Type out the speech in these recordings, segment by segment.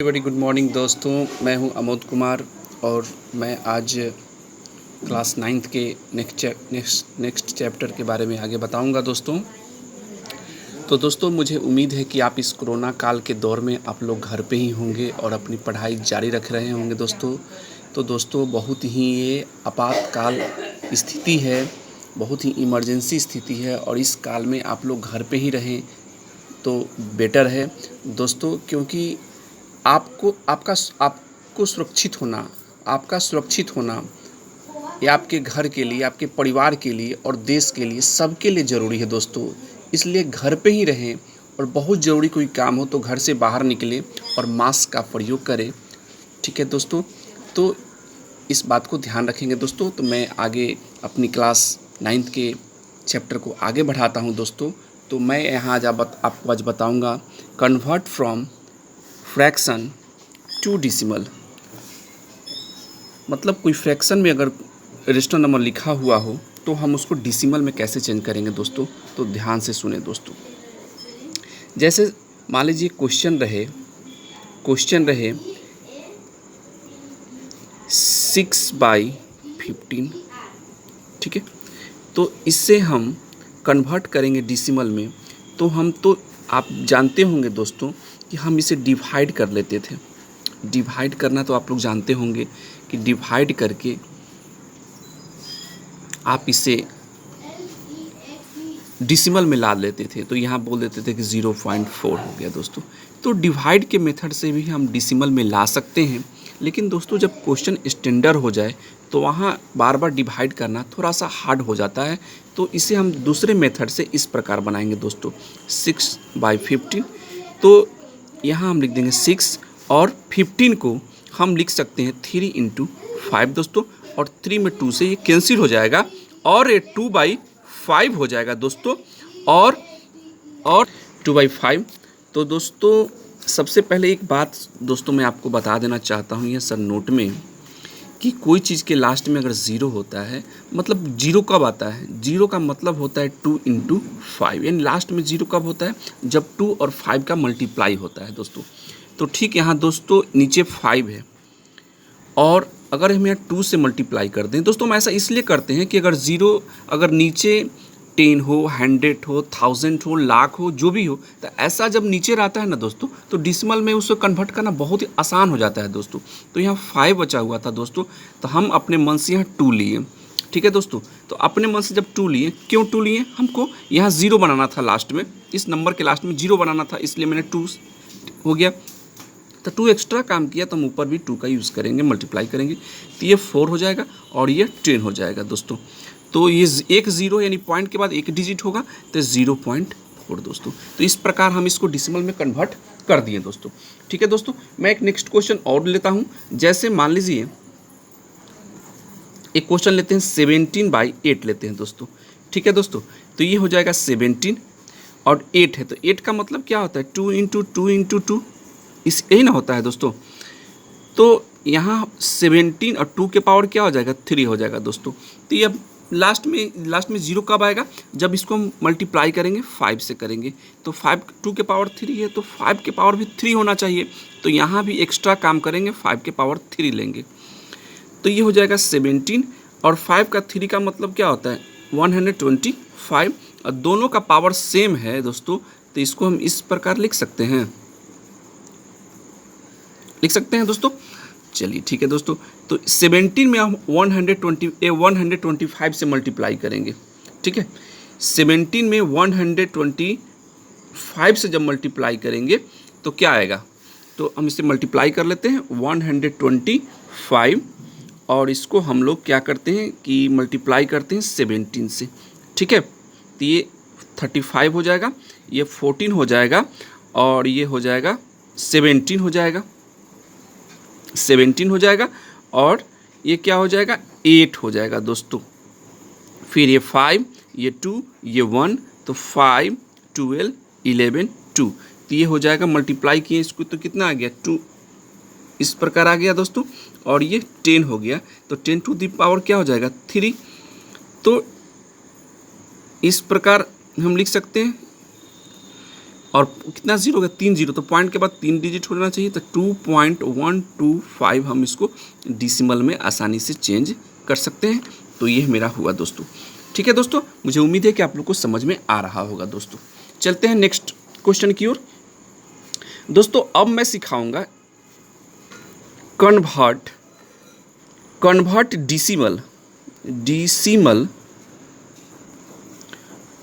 Very good morning दोस्तों। मैं हूं अमोद कुमार और मैं आज क्लास नाइन्थ के नेक्स्ट चैप्टर के बारे में आगे बताऊंगा दोस्तों। तो दोस्तों मुझे उम्मीद है कि आप इस कोरोना काल के दौर में आप लोग घर पे ही होंगे और अपनी पढ़ाई जारी रख रहे होंगे दोस्तों। तो दोस्तों बहुत ही ये आपातकाल स्थिति है, बहुत ही इमरजेंसी स्थिति है और इस काल में आप लोग घर पे ही रहें तो बेटर है दोस्तों, क्योंकि आपको सुरक्षित होना ये आपके घर के लिए, आपके परिवार के लिए और देश के लिए, सबके लिए ज़रूरी है दोस्तों। इसलिए घर पे ही रहें और बहुत ज़रूरी कोई काम हो तो घर से बाहर निकलें और मास्क का प्रयोग करें। ठीक है दोस्तों, तो इस बात को ध्यान रखेंगे दोस्तों। तो मैं आगे अपनी क्लास नाइन्थ के चैप्टर को आगे बढ़ाता हूँ दोस्तों। तो मैं यहाँ आपको आज बताऊँगा convert from fraction to decimal. मतलब कोई फ्रैक्शन में अगर रजिस्टर नंबर लिखा हुआ हो तो हम उसको डिसिमल में कैसे चेंज करेंगे दोस्तों। तो ध्यान से सुने दोस्तों। जैसे मान लीजिए क्वेश्चन रहे 6/15, ठीक है। तो इससे हम कन्वर्ट करेंगे डिसिमल में। तो आप जानते होंगे दोस्तों कि हम इसे डिवाइड कर लेते थे। डिवाइड करना तो आप लोग जानते होंगे कि डिवाइड करके आप इसे डिसिमल में ला लेते थे। तो यहाँ बोल देते थे कि 0.4 हो गया दोस्तों। तो डिवाइड के मेथड से भी हम डिसिमल में ला सकते हैं, लेकिन दोस्तों जब क्वेश्चन स्टैंडर्ड हो जाए तो वहाँ बार बार डिवाइड करना थोड़ा सा हार्ड हो जाता है। तो इसे हम दूसरे मेथड से इस प्रकार बनाएंगे दोस्तों, 6/15। तो यहाँ हम लिख देंगे 6 और 15 को हम लिख सकते हैं 3 × 5 दोस्तों। और 3 में 2 से ये कैंसिल हो जाएगा और ये 2/5 हो जाएगा दोस्तों। और 2/5। तो दोस्तों सबसे पहले एक बात दोस्तों मैं आपको बता देना चाहता हूँ, ये सर नोट में, कि कोई चीज़ के लास्ट में अगर ज़ीरो होता है, मतलब जीरो कब आता है? जीरो का मतलब होता है 2 × 5, यानी लास्ट में जीरो कब होता है? जब 2 और 5 का मल्टीप्लाई होता है दोस्तों। तो ठीक यहाँ दोस्तों नीचे 5 है और अगर हम यहाँ 2 से मल्टीप्लाई कर दें दोस्तों, हम ऐसा इसलिए करते हैं कि अगर नीचे 10 हो, 100 हो, 1000 हो, लाख हो, जो भी हो, तो ऐसा जब नीचे रहता है ना दोस्तों, तो डिसिमल में उसको कन्वर्ट करना बहुत ही आसान हो जाता है दोस्तों। तो यहाँ 5 बचा हुआ था दोस्तों, तो हम अपने मन से यहाँ 2 लिए। ठीक है दोस्तों, तो अपने मन से जब 2 लिए, क्यों 2 लिए? हमको यहाँ 0 बनाना था लास्ट में, इस नंबर के लास्ट में 0 बनाना था, इसलिए मैंने 2 हो गया। तो 2 एक्स्ट्रा काम किया तो हम ऊपर भी 2 का यूज़ करेंगे, मल्टीप्लाई करेंगे, तो ये 4 हो जाएगा और ये 10 हो जाएगा दोस्तों। तो ये एक ज़ीरो यानी पॉइंट के बाद एक डिजिट होगा तो 0.4 दोस्तों। तो इस प्रकार हम इसको डिसिमल में कन्वर्ट कर दिए दोस्तों। ठीक है दोस्तों, मैं एक नेक्स्ट क्वेश्चन और लेता हूँ। जैसे मान लीजिए एक क्वेश्चन लेते हैं 17/8 लेते हैं दोस्तों। ठीक है दोस्तों, तो ये हो जाएगा 17 और 8 है, तो 8 का मतलब क्या होता है? 2 × 2 × 2, यही ना होता है दोस्तों। तो यहाँ 17 और 2 के पावर क्या हो जाएगा? 3 हो जाएगा दोस्तों। तो ये अब लास्ट में 0 कब आएगा? जब इसको हम मल्टीप्लाई करेंगे 5 से करेंगे। तो 2 के पावर 3 है, तो 5 के पावर भी 3 होना चाहिए। तो यहाँ भी एक्स्ट्रा काम करेंगे, 5 के पावर 3 लेंगे। तो ये हो जाएगा 17 और 5 का 3 का मतलब क्या होता है? 125। और दोनों का पावर सेम है दोस्तों, तो इसको हम इस प्रकार लिख सकते हैं दोस्तों। चलिए ठीक है दोस्तों, तो 17 में हम 125 से मल्टीप्लाई करेंगे। ठीक है, 17 में 125 से जब मल्टीप्लाई करेंगे तो क्या आएगा? तो हम इसे मल्टीप्लाई कर लेते हैं 125 और इसको हम लोग क्या करते हैं कि मल्टीप्लाई करते हैं 17 से। ठीक है, तो ये 35 हो जाएगा, ये 14 हो जाएगा और ये हो जाएगा 17 हो जाएगा, 17 हो जाएगा और ये क्या हो जाएगा? 8 हो जाएगा दोस्तों। फिर ये 5, ये 2, ये 1, तो 5, 12, 11, 2। तो ये हो जाएगा, मल्टीप्लाई किए इसको तो कितना आ गया? 2 इस प्रकार आ गया दोस्तों। और ये 10 हो गया, तो 10 टू द पावर क्या हो जाएगा? 3। तो इस प्रकार हम लिख सकते हैं और कितना जीरो हो गया, 3 जीरो, तो पॉइंट के बाद 3 डिजिट होना चाहिए, तो 2.125 हम इसको डिसिमल में आसानी से चेंज कर सकते हैं। तो ये मेरा हुआ दोस्तों। ठीक है दोस्तों, मुझे उम्मीद है कि आप लोग को समझ में आ रहा होगा दोस्तों। चलते हैं नेक्स्ट क्वेश्चन की ओर दोस्तों। अब मैं सिखाऊंगा कन्वर्ट डिसिमल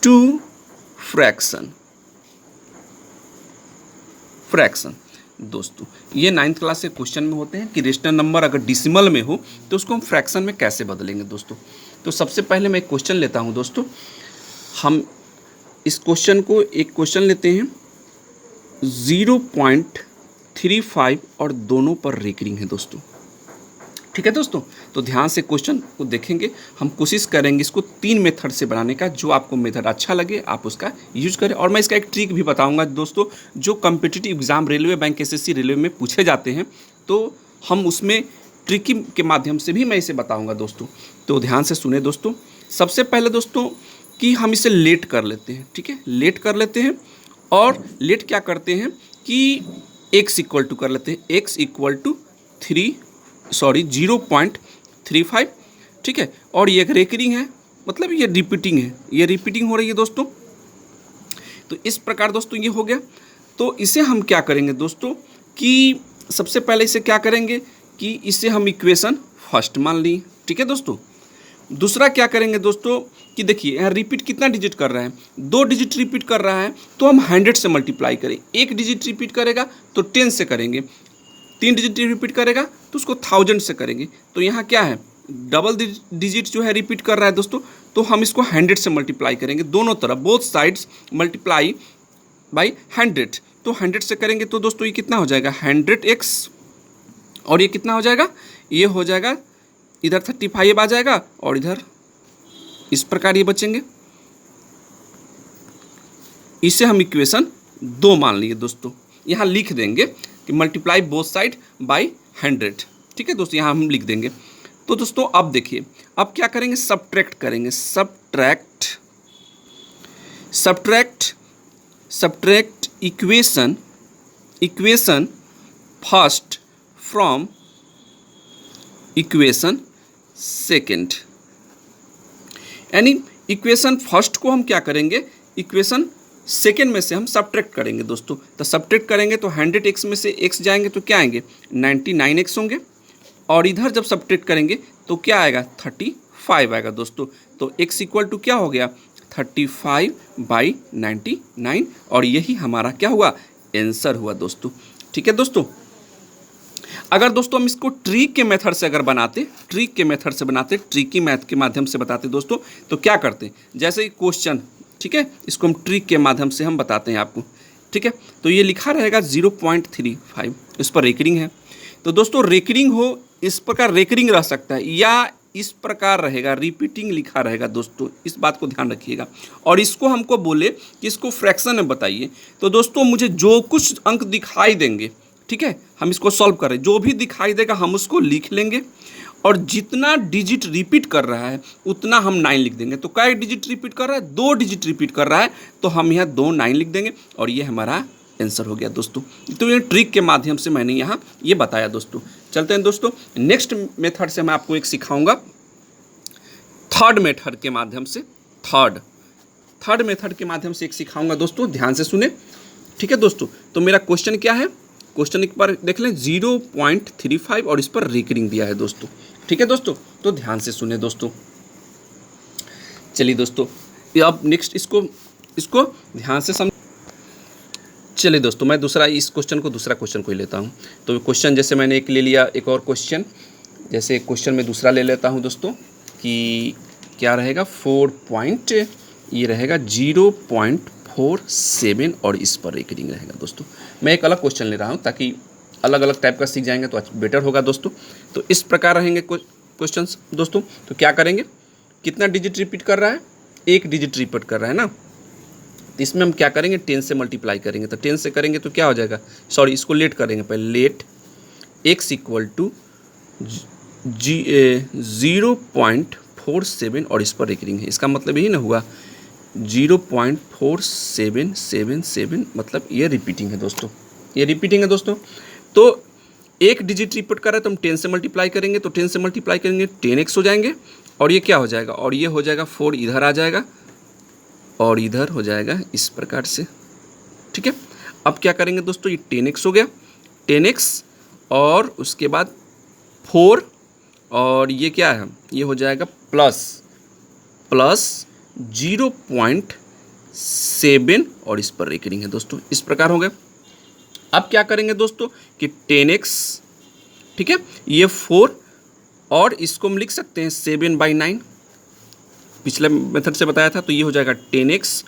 टू फ्रैक्शन दोस्तों। ये 9th क्लास के क्वेश्चन में होते हैं कि रेशनल नंबर अगर डिसिमल में हो तो उसको हम फ्रैक्शन में कैसे बदलेंगे दोस्तों। तो सबसे पहले मैं एक क्वेश्चन लेता हूं दोस्तों। हम इस क्वेश्चन को एक क्वेश्चन लेते हैं 0.35 और दोनों पर रेकरिंग है दोस्तों। ठीक है दोस्तों, तो ध्यान से क्वेश्चन को देखेंगे। हम कोशिश करेंगे इसको 3 मेथड से बनाने का, जो आपको मेथड अच्छा लगे आप उसका यूज करें। और मैं इसका एक ट्रिक भी बताऊंगा दोस्तों, जो competitive exam railway, bank, SSC, railway में पूछे जाते हैं, तो हम उसमें ट्रिकी के माध्यम से भी मैं इसे बताऊंगा दोस्तों। तो ध्यान से सुने दोस्तों। सबसे पहले दोस्तों कि हम इसे लेट कर लेते हैं। ठीक है, लेट कर लेते हैं, और लेट क्या करते हैं कि x इक्वल टू कर लेते हैं, x इक्वल टू 0.35। ठीक है, और ये एक रेकरिंग है, मतलब ये रिपीटिंग है, ये रिपीटिंग हो रही है दोस्तों। तो इस प्रकार दोस्तों ये हो गया। तो इसे हम क्या करेंगे दोस्तों कि सबसे पहले इसे क्या करेंगे कि इसे हम इक्वेशन फर्स्ट मान ली। ठीक है दोस्तों, दूसरा क्या करेंगे दोस्तों कि देखिए यहाँ रिपीट कितना डिजिट कर रहा है, 2 डिजिट रिपीट कर रहा है, तो हम 100 से मल्टीप्लाई करें। 1 डिजिट रिपीट करेगा तो 10 से करेंगे, 3 डिजिट रिपीट करेगा तो उसको 1000 से करेंगे। तो यहाँ क्या है, डबल डिजिट जो है रिपीट कर रहा है दोस्तों, तो हम इसको 100 से मल्टीप्लाई करेंगे, दोनों तरफ बोथ साइड्स मल्टीप्लाई बाई 100। तो 100 से करेंगे तो दोस्तों ये कितना हो जाएगा 100x, और ये कितना हो जाएगा, ये हो जाएगा इधर 35 आ जाएगा, और इधर इस प्रकार ये बचेंगे। इसे हम इक्वेशन 2 मान लिए दोस्तों। यहाँ लिख देंगे कि मल्टीप्लाई बोथ साइड बाई 100। ठीक है दोस्तों, यहाँ हम लिख देंगे। तो दोस्तों अब देखिए, अब क्या करेंगे, सब्ट्रैक्ट करेंगे। Subtract equation first from equation second. यानी इक्वेशन फर्स्ट को हम क्या करेंगे, इक्वेशन सेकेंड में से हम सब्ट्रैक्ट करेंगे दोस्तों। तो सब्ट्रैक्ट करेंगे तो 100x में से x जाएंगे तो क्या आएंगे 99x होंगे, और इधर जब सब्ट्रैक्ट करेंगे तो क्या आएगा 35 आएगा दोस्तों। तो x इक्वल टू क्या हो गया 35/99, और यही हमारा क्या हुआ, आंसर हुआ दोस्तों। ठीक है दोस्तों, अगर दोस्तों हम इसको ट्रिक के मेथड से अगर बनाते, ट्रिकी मैथ के माध्यम से बताते दोस्तों, तो क्या करते, जैसे क्वेश्चन, ठीक है, इसको हम ट्रिक के माध्यम से हम बताते हैं आपको। ठीक है, तो ये लिखा रहेगा 0.35, इस पर रेकरिंग है। तो दोस्तों रेकरिंग हो, इस प्रकार रेकरिंग रह सकता है, या इस प्रकार रहेगा, रिपीटिंग लिखा रहेगा दोस्तों, इस बात को ध्यान रखिएगा। और इसको हमको बोले कि इसको फ्रैक्शन में बताइए, तो दोस्तों मुझे जो कुछ अंक दिखाई देंगे, ठीक है, हम इसको सॉल्व करें, जो भी दिखाई देगा हम उसको लिख लेंगे, और जितना डिजिट रिपीट कर रहा है उतना हम 9 लिख देंगे। तो क्या डिजिट रिपीट कर रहा है, 2 डिजिट रिपीट कर रहा है, तो हम यहाँ 2 9 लिख देंगे, और ये हमारा आंसर हो गया दोस्तों। तो ये ट्रिक के माध्यम से मैंने यहाँ ये बताया दोस्तों। चलते हैं दोस्तों नेक्स्ट मेथड से मैं आपको एक सिखाऊंगा, थर्ड मेथड के माध्यम से, थर्ड मेथड के माध्यम से एक सिखाऊंगा दोस्तों, ध्यान से सुने। ठीक है दोस्तों, तो मेरा क्वेश्चन क्या है, क्वेश्चन एक बार देख लें, 0.35 और इस पर रेकरिंग दिया है दोस्तों। ठीक है दोस्तों, तो ध्यान से सुने दोस्तों। चलिए दोस्तों, अब नेक्स्ट इसको ध्यान से समझ। चलिए दोस्तों, मैं दूसरा क्वेश्चन को ही लेता हूँ। तो क्वेश्चन जैसे मैंने एक ले लिया, एक और क्वेश्चन, जैसे क्वेश्चन में दूसरा ले लेता हूँ दोस्तों, कि क्या रहेगा 0.47 और इस पर रेकरिंग रहेगा दोस्तों। मैं एक अलग क्वेश्चन ले रहा हूँ ताकि अलग अलग टाइप का सीख जाएंगे तो बेटर होगा दोस्तों। तो इस प्रकार रहेंगे क्वेश्चंस दोस्तों। तो क्या करेंगे, कितना डिजिट रिपीट कर रहा है, 1 डिजिट रिपीट कर रहा है ना, तो इसमें हम क्या करेंगे 10 से मल्टीप्लाई करेंगे। तो 10 से करेंगे तो क्या हो जाएगा, सॉरी इसको लेट करेंगे पहले, लेट x इक्वल टू 0.47 और इस पर रेकरिंग है। इसका मतलब यही ना हुआ 0.4777 मतलब ये रिपीटिंग है दोस्तों, ये रिपीटिंग है दोस्तों। तो एक डिजिट रिपीट कर रहे हैं तो हम 10 से मल्टीप्लाई करेंगे, तो 10 से मल्टीप्लाई करेंगे 10x हो जाएंगे, और ये क्या हो जाएगा, और ये हो जाएगा 4 इधर आ जाएगा और इधर हो जाएगा इस प्रकार से, ठीक है। अब क्या करेंगे दोस्तों, ये 10x हो गया, 10x और उसके बाद 4 और ये क्या है, ये हो जाएगा प्लस 0.7 और इस पर रेकरिंग है दोस्तों, इस प्रकार हो गया। अब क्या करेंगे दोस्तों कि 10x, ठीक है, ये 4 और इसको हम लिख सकते हैं 7/9, पिछले मेथड से बताया था, तो ये हो जाएगा 10x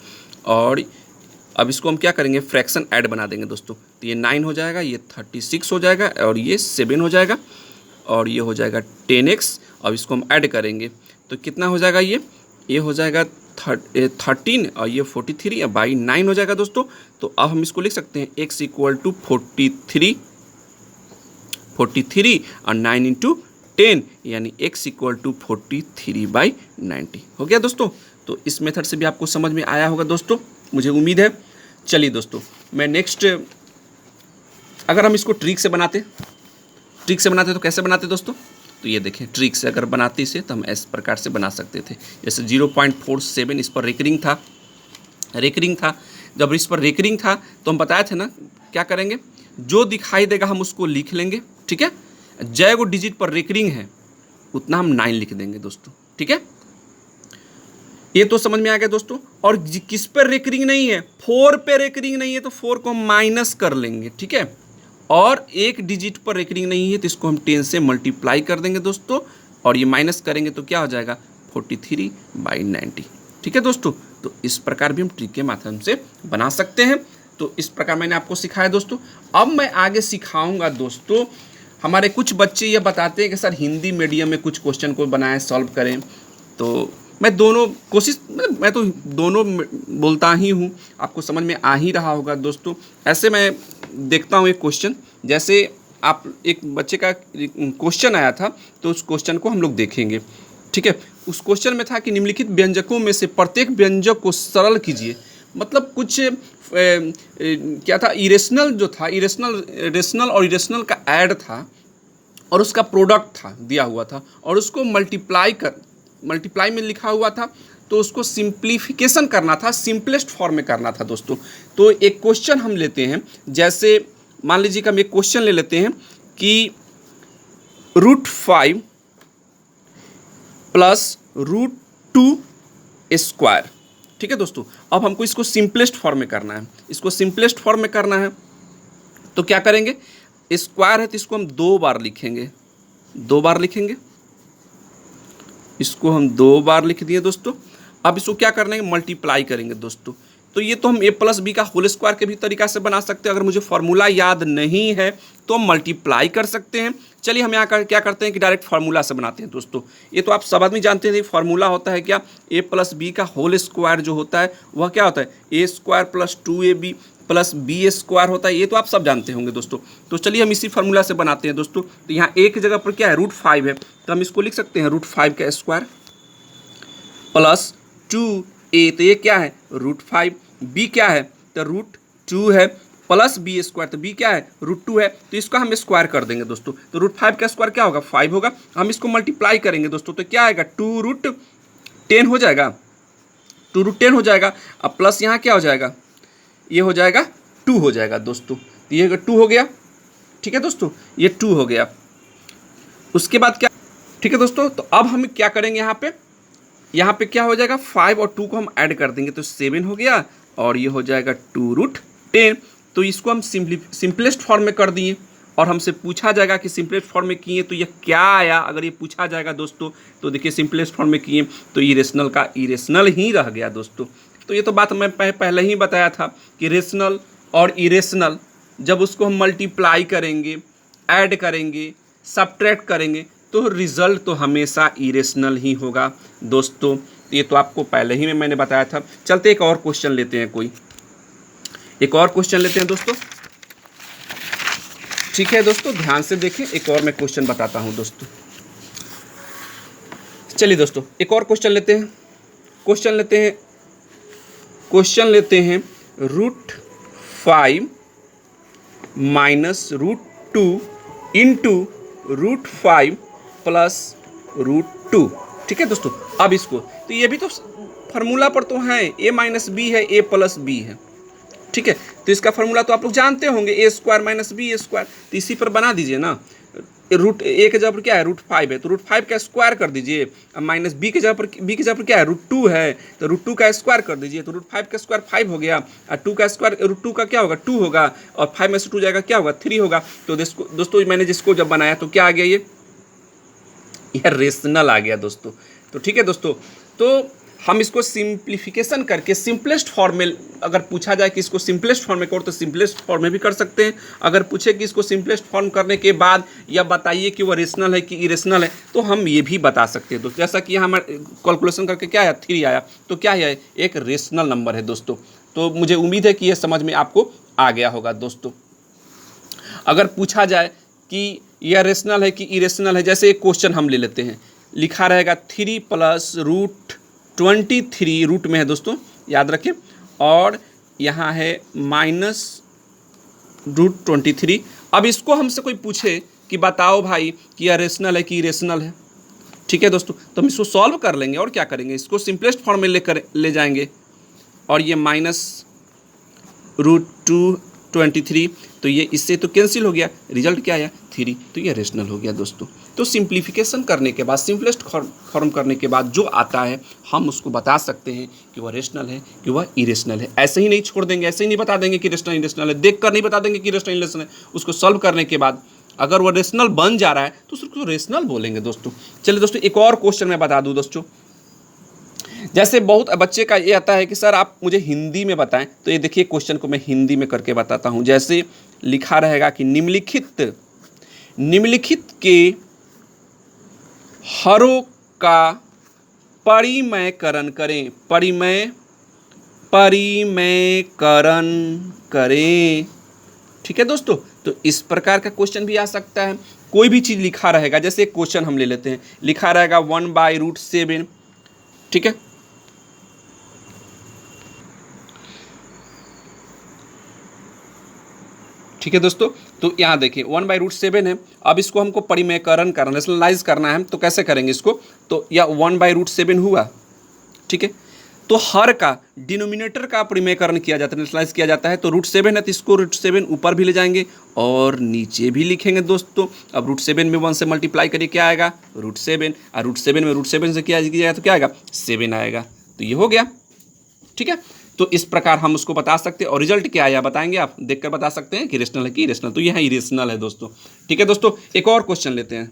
और अब इसको हम क्या करेंगे, फ्रैक्शन ऐड बना देंगे दोस्तों, तो ये 9 हो जाएगा, ये 36 हो जाएगा और ये 7 हो जाएगा और ये हो जाएगा 10x। अब इसको हम ऐड करेंगे तो कितना हो जाएगा, ये हो जाएगा 13 और ये 43 बाई 9 हो जाएगा दोस्तों। तो अब हम इसको लिख सकते हैं x = 43 और 9 × 10 यानी x = 43/90 हो गया दोस्तों। तो इस मेथड से भी आपको समझ में आया होगा दोस्तों, मुझे उम्मीद है। चलिए दोस्तों, मैं नेक्स्ट, अगर हम इसको ट्रिक से बनाते तो कैसे बनाते दोस्तों, तो ये देखें, ट्रिक से अगर बनाते इसे तो हम इस प्रकार से बना सकते थे। जैसे 0.47 इस पर रेकरिंग था, जब इस पर रेकरिंग था तो हम बताए थे ना क्या करेंगे, जो दिखाई देगा हम उसको लिख लेंगे, ठीक है। जय को डिजिट पर रेकरिंग है उतना हम 9 लिख देंगे दोस्तों, ठीक है। ये तो समझ में आ गया दोस्तों। और किस पर रेकरिंग नहीं है, 4 पे रेकरिंग नहीं है तो 4 को हम माइनस कर लेंगे, ठीक है। और एक डिजिट पर रेकरिंग नहीं है तो इसको हम 10 से मल्टीप्लाई कर देंगे दोस्तों, और ये माइनस करेंगे तो क्या हो जाएगा 43/90, ठीक है दोस्तों। तो इस प्रकार भी हम ट्रिक के माध्यम से बना सकते हैं। तो इस प्रकार मैंने आपको सिखाया दोस्तों। अब मैं आगे सिखाऊंगा दोस्तों, हमारे कुछ बच्चे ये बताते हैं कि सर हिंदी मीडियम में कुछ क्वेश्चन को बनाएं, सॉल्व करें, तो मैं दोनों कोशिश, मैं तो दोनों बोलता ही हूँ, आपको समझ में आ ही रहा होगा दोस्तों। ऐसे मैं देखता हूँ एक क्वेश्चन, जैसे आप एक बच्चे का क्वेश्चन आया था तो उस क्वेश्चन को हम लोग देखेंगे, ठीक है। उस क्वेश्चन में था कि निम्नलिखित व्यंजकों में से प्रत्येक व्यंजक को सरल कीजिए। मतलब कुछ क्या था, इरेशनल जो था, रेशनल और इरेशनल का ऐड था और उसका प्रोडक्ट था दिया हुआ था, और उसको मल्टीप्लाई में लिखा हुआ था, तो उसको सिंप्लीफिकेशन करना था, सिंपलेस्ट फॉर्म में करना था दोस्तों। तो एक क्वेश्चन हम लेते हैं, जैसे मान लीजिए कि हम एक क्वेश्चन ले लेते हैं कि √5 + √2², ठीक है दोस्तों। अब हमको इसको सिंपलेस्ट फॉर्म में करना है, तो क्या करेंगे, स्क्वायर है तो इसको हम 2 बार लिखेंगे, इसको हम 2 बार लिख दिए दोस्तों। अब इसको क्या करना है, मल्टीप्लाई करेंगे दोस्तों। तो ये तो हम a + b का होल स्क्वायर के भी तरीका से बना सकते हैं। अगर मुझे फार्मूला याद नहीं है तो हम मल्टीप्लाई कर सकते हैं। चलिए हम यहाँ क्या करते हैं कि डायरेक्ट फार्मूला से बनाते हैं दोस्तों। ये तो आप सब आदमी जानते हैं, फार्मूला होता है क्या, a + b का होल स्क्वायर जो होता है वह क्या होता है, a² + 2ab + b² होता है। ये तो आप सब जानते होंगे दोस्तों। तो चलिए हम इसी फार्मूला से बनाते हैं दोस्तों। तो यहाँ एक जगह पर क्या है, √5 है, तो हम इसको लिख सकते हैं √5 का स्क्वायर + 2a, तो ये क्या है √5, b क्या है तो √2 है, + b² तो b क्या है √2 है, तो इसका हम स्क्वायर कर देंगे दोस्तों। तो √5 का स्क्वायर क्या होगा 5 होगा। हम इसको मल्टीप्लाई करेंगे दोस्तों, तो क्या आएगा 2√10 हो जाएगा, 2√10 हो जाएगा। अब प्लस यहाँ क्या हो जाएगा, ये हो जाएगा 2 हो जाएगा दोस्तों। तो ये 2 हो गया, ठीक है दोस्तों, ये 2 हो गया। उसके बाद क्या, ठीक है दोस्तों। तो अब हम क्या करेंगे, यहाँ पे क्या हो जाएगा 5 और 2 को हम ऐड कर देंगे तो 7 हो गया, और ये हो जाएगा 2√10। तो इसको हम सिंपलेस्ट फॉर्म में कर दिए, और हमसे पूछा जाएगा कि सिंपलेस्ट फॉर्म में किए तो ये क्या आया। अगर ये पूछा जाएगा दोस्तों तो देखिए सिंपलेस्ट फॉर्म में किए तो इरेशनल का इरेशनल ही रह गया दोस्तों। तो ये तो बात मैं पहले ही बताया था कि रेशनल और इरेशनल जब उसको हम मल्टीप्लाई करेंगे, ऐड करेंगे, सब्ट्रैक्ट करेंगे तो रिजल्ट तो हमेशा इरेशनल ही होगा दोस्तों। ये तो आपको पहले ही मैंने बताया था। चलते एक और क्वेश्चन लेते हैं, दोस्तों, ठीक है दोस्तों, ध्यान से देखें। एक और मैं क्वेश्चन बताता हूं दोस्तों। चलिए दोस्तों एक और क्वेश्चन लेते हैं। क्वेश्चन लेते हैं √5 माइनस √2 इंटू √5 प्लस √2। ठीक है दोस्तों, अब इसको तो ये भी तो फार्मूला पर तो है, a माइनस बी है, a प्लस बी है। ठीक है, तो इसका फार्मूला तो आप लोग जानते होंगे, ए स्क्वायर माइनस बी स्क्वायर, तो इसी पर बना दीजिए ना। रूट ए के जगह पर क्या है, √5 है, तो √5 का स्क्वायर कर दीजिए। अब माइनस बी के जगह पर क्या है, √2 है, तो √2 का स्क्वायर कर दीजिए, तो √5 का स्क्वायर 5 हो गया, और 2 का स्क्वायर √2 का क्या होगा, 2 होगा, और 5 में से 2 जाएगा क्या होगा, 3 होगा। तो दोस्तों मैंने जिसको जब बनाया तो क्या आ गया, ये रेशनल आ गया दोस्तों। तो ठीक है दोस्तों, तो हम इसको सिंप्लीफिकेशन करके सिंपलेस्ट फॉर्म में, अगर पूछा जाए कि इसको सिंपलेस्ट फॉर्म में करो तो सिंपलेस्ट फॉर्म में भी कर सकते हैं। अगर पूछे कि इसको सिंपलेस्ट फॉर्म करने के बाद या बताइए कि वो रेशनल है कि इरेशनल है, तो हम ये भी बता सकते हैं दोस्तों। जैसा कि यहाँ हमारे कैलकुलेशन करके क्या आया, 3 आया, तो क्या है, एक रेशनल नंबर है दोस्तों। तो मुझे उम्मीद है कि यह समझ में आपको आ गया होगा दोस्तों। अगर पूछा जाए कि यह रेशनल है कि इरेशनल है, जैसे एक क्वेश्चन हम ले लेते हैं, लिखा रहेगा 3 प्लस √23 रूट में है दोस्तों, याद रखें, और यहाँ है माइनस √23। अब इसको हमसे कोई पूछे कि बताओ भाई कि यह रेशनल है कि इरेशनल है, ठीक है दोस्तों, तो हम इसको सॉल्व कर लेंगे और क्या करेंगे, इसको सिंपलेस्ट फॉर्म में ले जाएंगे, और ये माइनस √223, तो ये इससे तो कैंसिल हो गया, रिजल्ट क्या आया, 3, तो ये रेशनल हो गया दोस्तों। तो सिंप्लीफिकेशन करने के बाद, सिंपलेस्ट फॉर्म करने के बाद जो आता है हम उसको बता सकते हैं कि वह रेशनल है कि वह इरेशनल है। ऐसे ही नहीं छोड़ देंगे, ऐसे ही नहीं बता देंगे कि रेशनल इरेशनल है, देख कर नहीं बता देंगे कि रेशनल इरेशनल है। उसको सॉल्व करने के बाद अगर वह रेशनल बन जा रहा है तो उसको रेशनल बोलेंगे दोस्तों। चलिए दोस्तों, एक और क्वेश्चन मैं बता दूँ दोस्तों। जैसे बहुत बच्चे का ये आता है कि सर आप मुझे हिंदी में बताएं, तो ये देखिए क्वेश्चन को मैं हिंदी में करके बताता हूं। जैसे लिखा रहेगा कि निम्नलिखित के हरों का परिमयकरण करें, परिमयकरण करें। ठीक है दोस्तों, तो इस प्रकार का क्वेश्चन भी आ सकता है। कोई भी चीज़ लिखा रहेगा, जैसे एक क्वेश्चन हम ले लेते हैं, लिखा रहेगा 1/√7, ठीक है, ठीक है दोस्तों, तो यहाँ देखिए 1/√7 है। अब इसको हमको परिमयकरण करना, रेशनलाइज करना है, तो कैसे करेंगे इसको, तो यह 1/√7 हुआ, ठीक है, तो हर का डिनोमिनेटर का परिमयकरण किया जाता है, रेशनलाइज किया जाता है, तो √7 है, तो इसको √7 ऊपर भी ले जाएंगे और नीचे भी लिखेंगे दोस्तों। अब √7 में 1 से मल्टीप्लाई करिए, क्या आएगा, √7, और √7 में √7 से क्या जाएगा, तो क्या आएगा, 7 आएगा, तो ये हो गया, ठीक है। तो इस प्रकार हम उसको बता सकते हैं, और रिजल्ट क्या आया बताएंगे, आप देखकर बता सकते हैं कि रेशनल है कि इरेशनल, तो यह इरेशनल है दोस्तों। ठीक है दोस्तों, एक और क्वेश्चन लेते हैं,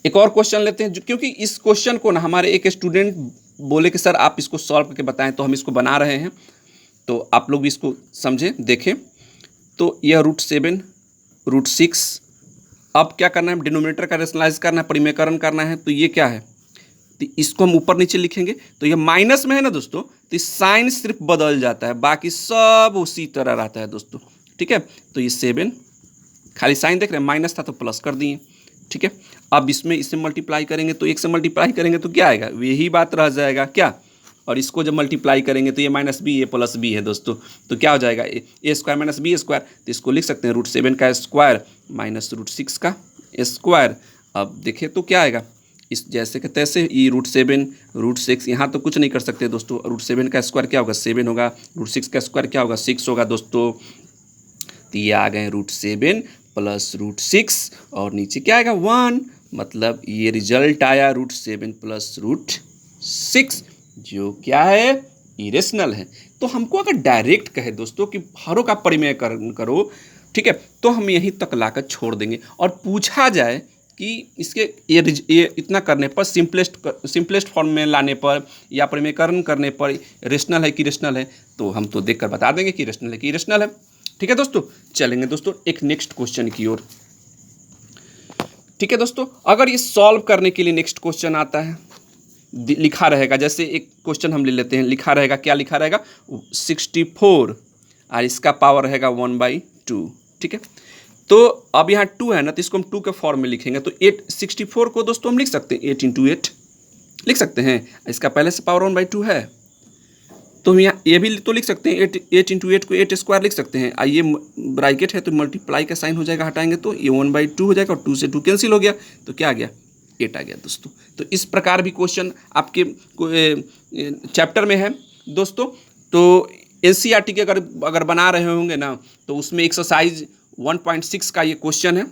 क्योंकि इस क्वेश्चन को ना हमारे एक स्टूडेंट बोले कि सर आप इसको सॉल्व करके बताएं, तो हम इसको बना रहे हैं, तो आप लोग भी इसको समझें, देखें। तो यह √7, √6, अब क्या करना है, डिनोमिनेटर का रेशनलाइज करना है, परिमयकरण करना है, तो ये क्या है, तो इसको हम ऊपर नीचे लिखेंगे, तो ये माइनस में है ना दोस्तों, तो साइन सिर्फ बदल जाता है, बाकी सब उसी तरह रहता है दोस्तों। ठीक है, तो ये 7, खाली साइन देख रहे हैं, माइनस था तो प्लस कर दिए, ठीक है। अब इसमें इससे मल्टीप्लाई करेंगे, तो 1 से मल्टीप्लाई करेंगे तो क्या आएगा, यही बात रह जाएगा क्या, और इसको जब मल्टीप्लाई करेंगे तो ये -b, a + b है दोस्तों, तो क्या हो जाएगा, a² - b², तो इसको लिख सकते हैं √7 का स्क्वायर माइनस √6 का स्क्वायर। अब देखिए तो क्या आएगा, इस जैसे कि तैसे, ये √7, √6, यहाँ तो कुछ नहीं कर सकते दोस्तों, √7 का स्क्वायर क्या होगा, 7 होगा, √6 का स्क्वायर क्या होगा, 6 होगा दोस्तों। तो ये आ गए √7 + √6, और नीचे क्या आएगा, 1, मतलब ये रिजल्ट आया √7 + √6, जो क्या है, इरेशनल है। तो हमको अगर डायरेक्ट कहे दोस्तों कि हरों का परिमयकरण करो, ठीक है, तो हम यहीं तक लाकर छोड़ देंगे, और पूछा जाए कि इसके ये इतना करने पर, सिंपलेस्ट फॉर्म में लाने पर या परिमयकरण करने पर रेशनल है कि इरेशनल है, तो हम तो देखकर बता देंगे कि रेशनल है कि इरेशनल है। ठीक है दोस्तों, चलेंगे दोस्तों एक नेक्स्ट क्वेश्चन की ओर। ठीक है दोस्तों, अगर ये सॉल्व करने के लिए नेक्स्ट क्वेश्चन आता है, लिखा रहेगा, जैसे एक क्वेश्चन हम ले लेते हैं, लिखा रहेगा, क्या लिखा रहेगा, 64, और इसका पावर रहेगा 1/2, ठीक है। तो अब यहाँ 2 है ना, तो इसको हम 2 के फॉर्म में लिखेंगे, तो 64 को दोस्तों हम लिख सकते हैं 8 × 8 लिख सकते हैं, इसका पहले से पावर 1/2 है, तो हम यहाँ ये भी तो लिख सकते हैं, 8 को 8 स्क्वायर लिख सकते हैं। आइए ब्रैकेट है तो मल्टीप्लाई का साइन हो जाएगा, हटाएंगे तो ये 1/2 हो जाएगा और 2 से 2 कैंसिल हो गया, तो क्या आ गया 8 आ गया दोस्तों। तो इस प्रकार भी क्वेश्चन आपके चैप्टर में है दोस्तों। तो एनसीईआरटी के अगर बना रहे होंगे ना तो उसमें एक्सरसाइज 1.6 का ये क्वेश्चन है,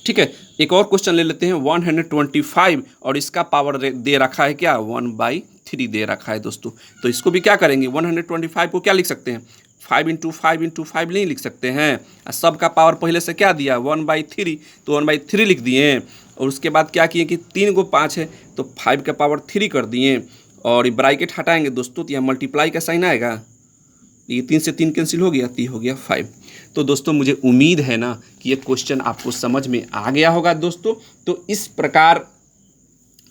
ठीक है। एक और क्वेश्चन ले लेते हैं 125 और इसका पावर दे रखा है क्या 1/3 दे रखा है दोस्तों। तो इसको भी क्या करेंगे 125 को क्या लिख सकते हैं 5 × 5 × 5 नहीं लिख सकते हैं, और सब का पावर पहले से क्या दिया 1/3, तो 1/3 लिख दिए। और उसके बाद क्या किए कि 3 को 5 है तो 5 का पावर 3 कर दिए, और ये ब्रैकेट हटाएंगे दोस्तों तो यहाँ मल्टीप्लाई का साइन आएगा, ये 3 से 3 कैंसिल हो गया, 3 हो गया 5। तो दोस्तों मुझे उम्मीद है ना कि ये क्वेश्चन आपको समझ में आ गया होगा दोस्तों। तो इस प्रकार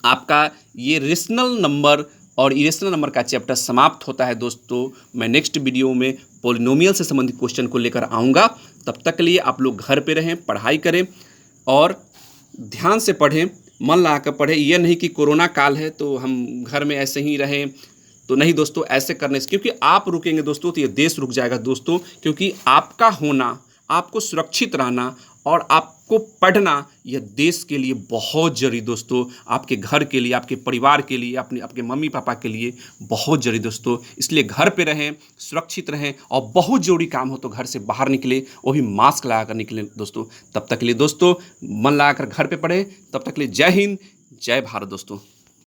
आपका ये रेशनल नंबर और इरेशनल नंबर का चैप्टर समाप्त होता है दोस्तों। मैं नेक्स्ट वीडियो में पॉलिनोमियल से संबंधित क्वेश्चन को लेकर आऊँगा। तब तक के लिए आप लोग घर पे रहें, पढ़ाई करें और ध्यान से पढ़ें, मन लगा कर पढ़ें। ये नहीं कि कोरोना काल है तो हम घर में ऐसे ही रहें, तो नहीं दोस्तों, ऐसे करने से, क्योंकि आप रुकेंगे दोस्तों तो ये देश रुक जाएगा दोस्तों। क्योंकि आपका होना, आपको सुरक्षित रहना और आपको पढ़ना यह देश के लिए बहुत जरूरी दोस्तों, आपके घर के लिए, आपके परिवार के लिए, आपके मम्मी पापा के लिए बहुत जरूरी दोस्तों। इसलिए घर पे रहें, सुरक्षित रहें, और बहुत जरूरी काम हो तो घर से बाहर निकले, वो भी मास्क लगा कर निकले दोस्तों। तब तक के लिए दोस्तों मन लगा कर घर पे पढ़ें। तब तक के लिए जय हिंद, जय भारत दोस्तों।